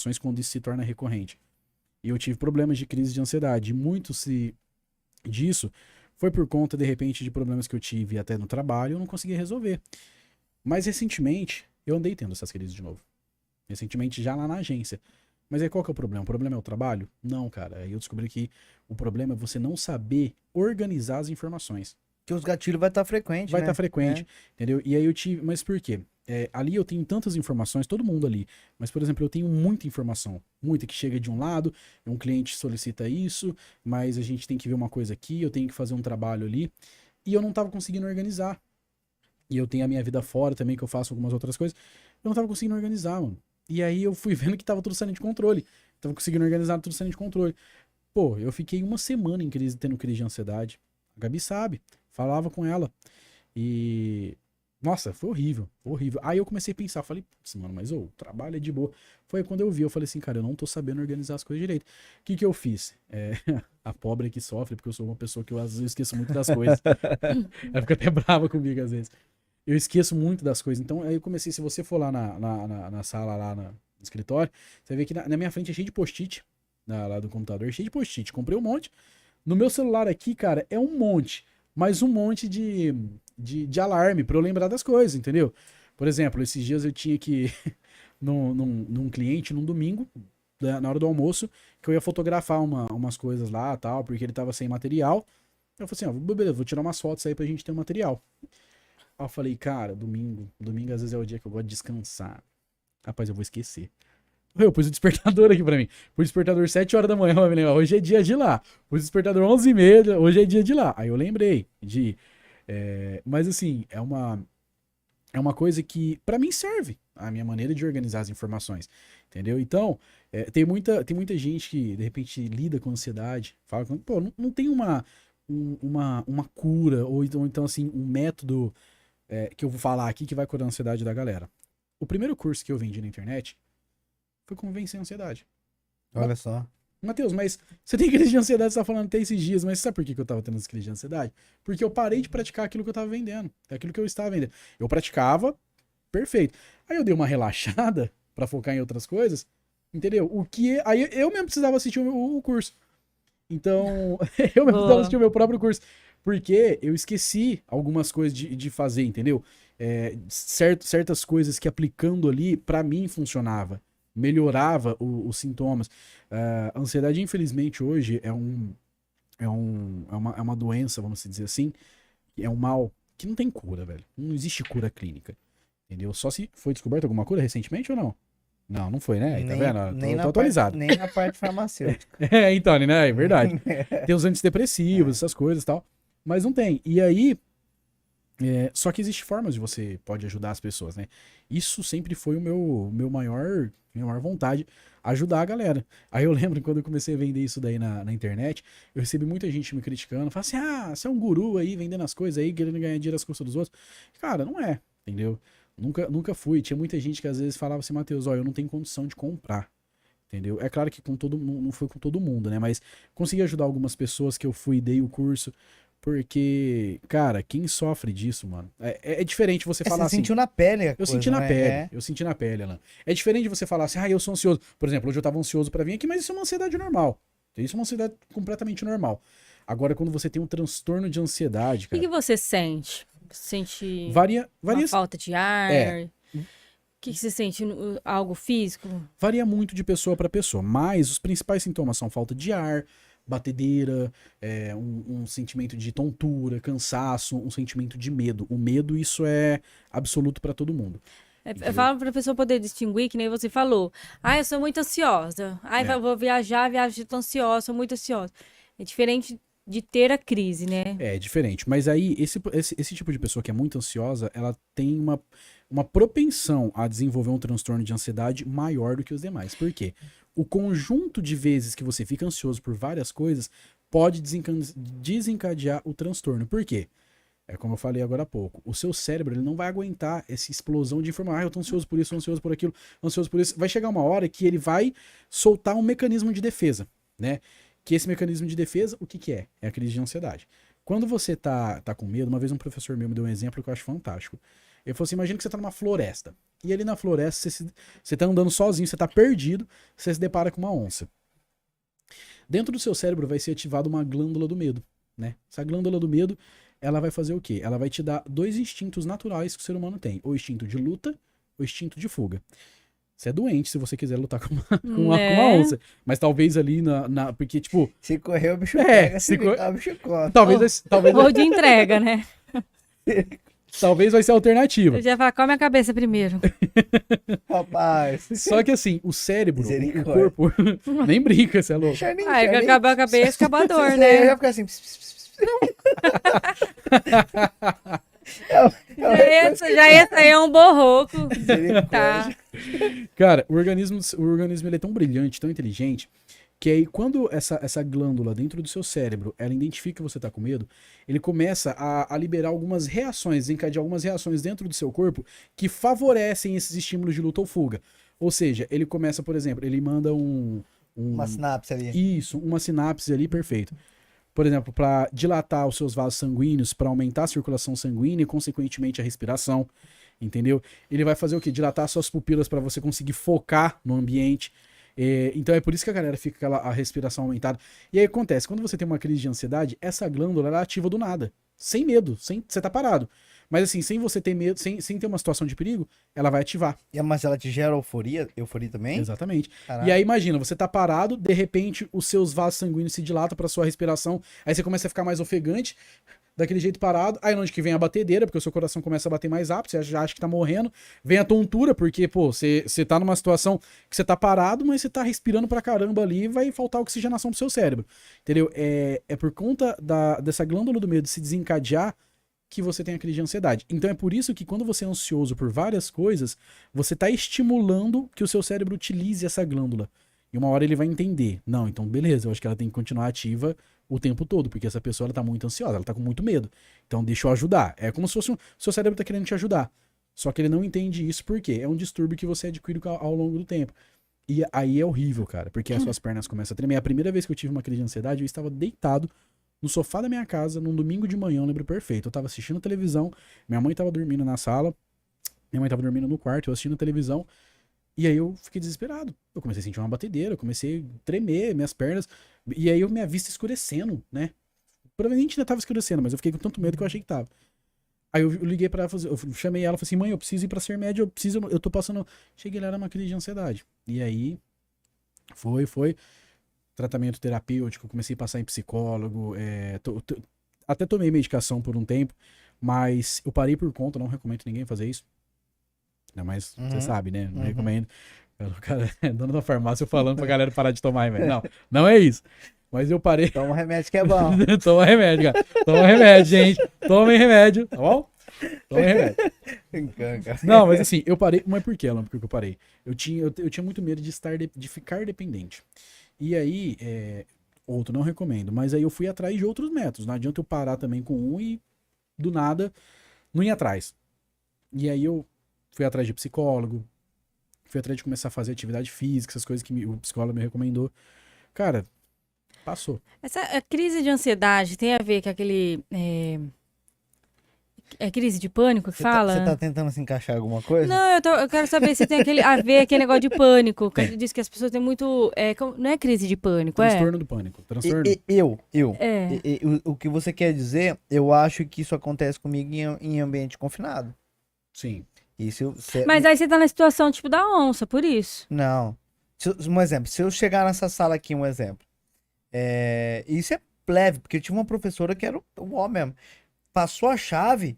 informações quando isso se torna recorrente. E eu tive problemas de crise de ansiedade. E muito disso foi por conta, de repente, de problemas que eu tive até no trabalho e eu não conseguia resolver. Mas recentemente, eu andei tendo essas crises de novo. Recentemente, já lá na agência. Mas aí qual que é o problema? O problema é o trabalho? Não, cara. Aí eu descobri que o problema é você não saber organizar as informações. Que os gatilhos vai estar frequente, Vai né? estar frequente, entendeu? E aí eu tive... Mas por quê? Ali eu tenho tantas informações, todo mundo ali. Mas, por exemplo, eu tenho muita informação. Muita que chega de um lado, um cliente solicita isso, mas a gente tem que ver uma coisa aqui, eu tenho que fazer um trabalho ali. E eu não tava conseguindo organizar. E eu tenho a minha vida fora também, que eu faço algumas outras coisas. Eu não tava conseguindo organizar, mano. E aí eu fui vendo que tava tudo saindo de controle. Tava conseguindo organizar tudo saindo de controle. Pô, eu fiquei uma semana em crise, tendo crise de ansiedade. A Gabi sabe. Falava com ela. E... Nossa, foi horrível. Horrível. Aí eu comecei a pensar. Falei, putz, mano, mas o trabalho é de boa. Foi quando eu vi. Eu falei assim, cara, eu não tô sabendo organizar as coisas direito. O que que eu fiz? A pobre que sofre, porque eu sou uma pessoa que eu às vezes esqueço muito das coisas. Ela fica até brava comigo às vezes. Eu esqueço muito das coisas. Então, aí eu comecei, se você for lá na sala, lá no escritório, você vê que na minha frente é cheio de post-it, lá do computador, cheio de post-it. Comprei um monte. No meu celular aqui, cara, é um monte. Mas um monte de alarme pra eu lembrar das coisas, entendeu? Por exemplo, esses dias eu tinha que num cliente, num domingo, na hora do almoço, que eu ia fotografar umas coisas lá, tal, porque ele tava sem material. Eu falei assim, ó, beleza, vou tirar umas fotos aí pra gente ter um material. Aí eu falei, cara, domingo às vezes é o dia que eu gosto de descansar. Rapaz, eu vou esquecer. Eu pus o despertador aqui pra mim. Pus o despertador 7 horas da manhã, eu me lembro, hoje é dia de ir lá. Pus o despertador 11h30, hoje é dia de ir lá. Aí eu lembrei de ir. Mas assim, é uma coisa que pra mim serve. A minha maneira de organizar as informações. Entendeu? Então, tem muita gente que de repente lida com ansiedade. Fala, pô, não tem uma cura, ou então assim, um método que eu vou falar aqui que vai curar a ansiedade da galera. O primeiro curso que eu vendi na internet foi como vencer a ansiedade. Olha só. Matheus, mas você tem crise de ansiedade, você tá falando até esses dias, mas sabe por que eu tava tendo essa crise de ansiedade? Porque eu parei de praticar aquilo que eu tava vendendo, aquilo que eu estava vendendo. Eu praticava, perfeito. Aí eu dei uma relaxada pra focar em outras coisas, entendeu? Aí eu mesmo precisava assistir o curso. Então, eu mesmo precisava assistir o meu próprio curso. Porque eu esqueci algumas coisas de fazer, entendeu? Certas coisas que aplicando ali, pra mim, funcionava. Melhorava os sintomas. A ansiedade, infelizmente, hoje é uma doença, vamos dizer assim. É um mal que não tem cura, velho. Não existe cura clínica. Entendeu? Só se foi descoberta alguma cura recentemente ou não? Não, não foi, né? Aí, tá vendo? Tô atualizado. Nem na parte farmacêutica. Então, né? É verdade. Tem os antidepressivos, essas coisas e tal. Mas não tem. E aí, só que existe formas de você pode ajudar as pessoas, né? Isso sempre foi o minha maior vontade, ajudar a galera. Aí eu lembro quando eu comecei a vender isso daí na internet, eu recebi muita gente me criticando, falando assim, você é um guru aí, vendendo as coisas aí, querendo ganhar dinheiro às custas dos outros. Cara, não é, entendeu? Nunca fui. Tinha muita gente que às vezes falava assim, Matheus, ó, eu não tenho condição de comprar. Entendeu? É claro que não foi com todo mundo, né? Mas consegui ajudar algumas pessoas que eu fui e dei o curso. Porque, cara, quem sofre disso, mano, é diferente você falar assim. Você sentiu na pele a Eu coisa, senti na né? pele, eu senti na pele, Alan. É diferente de você falar assim, eu sou ansioso. Por exemplo, hoje eu tava ansioso pra vir aqui, mas isso é uma ansiedade normal. Isso é uma ansiedade completamente normal. Agora, quando você tem um transtorno de ansiedade, O cara. que você sente? Sente Varia. uma falta de ar? O que você sente? Algo físico? Varia muito de pessoa pra pessoa, mas os principais sintomas são falta de ar, batedeira, um sentimento de tontura, cansaço, um sentimento de medo. O medo, isso é absoluto pra todo mundo. Eu falo pra pessoa poder distinguir, que nem você falou. Eu sou muito ansiosa. Eu vou viajo, tô ansiosa, sou muito ansiosa. É diferente de ter a crise, né? É diferente. Mas aí, esse tipo de pessoa que é muito ansiosa, ela tem uma propensão a desenvolver um transtorno de ansiedade maior do que os demais. Por quê? O conjunto de vezes que você fica ansioso por várias coisas pode desencadear o transtorno. Por quê? É como eu falei agora há pouco. O seu cérebro ele não vai aguentar essa explosão de informação. Eu tô ansioso por isso, ansioso por aquilo, ansioso por isso. Vai chegar uma hora que ele vai soltar um mecanismo de defesa, né? Que esse mecanismo de defesa, o que é? É a crise de ansiedade. Quando você tá com medo, uma vez um professor meu me deu um exemplo que eu acho fantástico. Ele falou assim, imagina que você tá numa floresta. E ali na floresta, você tá andando sozinho, você tá perdido, você se depara com uma onça. Dentro do seu cérebro vai ser ativada uma glândula do medo, né? Essa glândula do medo, ela vai fazer o quê? Ela vai te dar 2 instintos naturais que o ser humano tem. O instinto de luta, o instinto de fuga. Você é doente se você quiser lutar com uma Né? onça. Mas talvez ali porque, tipo, Se correr, o bicho É, pega. se Se cor- ficar, o bicho corre. talvez Ou de entrega, né? talvez vai ser a alternativa. Eu já falo, come a cabeça primeiro. Rapaz. Só que assim, o cérebro, o Misericórdia. corpo, nem brinca, você é louco. Charninho, Ai, que Charninho. acabou a cabeça, acabou a dor, Eu né? ia ficar assim. Já ia sair um borroco. Misericórdia. Tá. Cara, o organismo ele é tão brilhante, tão inteligente, que aí quando essa glândula dentro do seu cérebro, ela identifica que você tá com medo, ele começa a liberar algumas reações, desencadear algumas reações dentro do seu corpo que favorecem esses estímulos de luta ou fuga. Ou seja, ele começa, por exemplo, ele manda Uma sinapse ali. Isso, uma sinapse ali, perfeito. Por exemplo, para dilatar os seus vasos sanguíneos, para aumentar a circulação sanguínea e, consequentemente, a respiração, entendeu? Ele vai fazer o quê? Dilatar suas pupilas para você conseguir focar no ambiente. Então é por isso que a galera fica com a respiração aumentada. E aí acontece, quando você tem uma crise de ansiedade, essa glândula ela é ativa do nada, sem medo, você tá parado. Mas assim, sem você ter medo, sem ter uma situação de perigo, ela vai ativar. Mas ela te gera euforia? Euforia também? Exatamente. Caraca. E aí imagina, você tá parado, de repente os seus vasos sanguíneos se dilatam para sua respiração, aí você começa a ficar mais ofegante, daquele jeito parado, aí onde que vem a batedeira, porque o seu coração começa a bater mais rápido, você já acha que tá morrendo, vem a tontura, porque, pô, você tá numa situação que você tá parado, mas você tá respirando pra caramba ali e vai faltar oxigenação pro seu cérebro, entendeu? É por conta dessa glândula do medo se desencadear que você tem a crise de ansiedade. Então é por isso que quando você é ansioso por várias coisas, você está estimulando que o seu cérebro utilize essa glândula. E uma hora ele vai entender. Não, então beleza, eu acho que ela tem que continuar ativa o tempo todo, porque essa pessoa ela tá muito ansiosa, ela tá com muito medo. Então deixa eu ajudar. É como se fosse seu cérebro tá querendo te ajudar. Só que ele não entende isso porque é um distúrbio que você adquire ao longo do tempo. E aí é horrível, cara, porque as suas pernas começam a tremer. A primeira vez que eu tive uma crise de ansiedade, eu estava deitado no sofá da minha casa, num domingo de manhã, eu lembro perfeito. Eu tava assistindo televisão, minha mãe tava dormindo na sala, minha mãe tava dormindo no quarto, eu assistindo televisão, e aí eu fiquei desesperado. Eu comecei a sentir uma batedeira, eu comecei a tremer minhas pernas, e aí minha vista escurecendo, né? Provavelmente ainda tava escurecendo, mas eu fiquei com tanto medo que eu achei que tava. Aí eu liguei pra ela, eu chamei ela e falei assim, mãe, eu preciso ir pra ser médio, eu tô passando... Cheguei lá, era uma crise de ansiedade. E aí, foi... tratamento terapêutico, comecei a passar em psicólogo, até tomei medicação por um tempo, mas eu parei por conta, não recomendo ninguém fazer isso. Não, mas você sabe, né? Não recomendo. O cara é dono da farmácia falando pra galera parar de tomar remédio. Não é isso. Mas eu parei. Toma um remédio que é bom. Toma remédio, cara. Toma remédio, gente. Tomem remédio, tá bom? Tomem remédio. Não, mas assim, eu parei. Mas por que, Alan? Por que eu parei? Eu tinha muito medo de ficar dependente. E aí, outro não recomendo, mas aí eu fui atrás de outros métodos. Não adianta eu parar também com um e do nada não ir atrás. E aí eu fui atrás de psicólogo, fui atrás de começar a fazer atividade física, essas coisas que o psicólogo me recomendou. Cara, passou. Essa crise de ansiedade tem a ver com aquele. É crise de pânico que fala? Você tá tentando se encaixar alguma coisa? Não, eu quero saber se tem a ver aquele negócio de pânico. Que diz que as pessoas têm muito. Não é crise de pânico, Transtorno do pânico. Transtorno. O que você quer dizer, eu acho que isso acontece comigo em ambiente confinado. Sim. Isso, Mas aí você tá na situação tipo da onça, por isso. Não. Um exemplo, se eu chegar nessa sala aqui, um exemplo. Isso é leve, porque eu tive uma professora que era o ó mesmo. Passou a chave,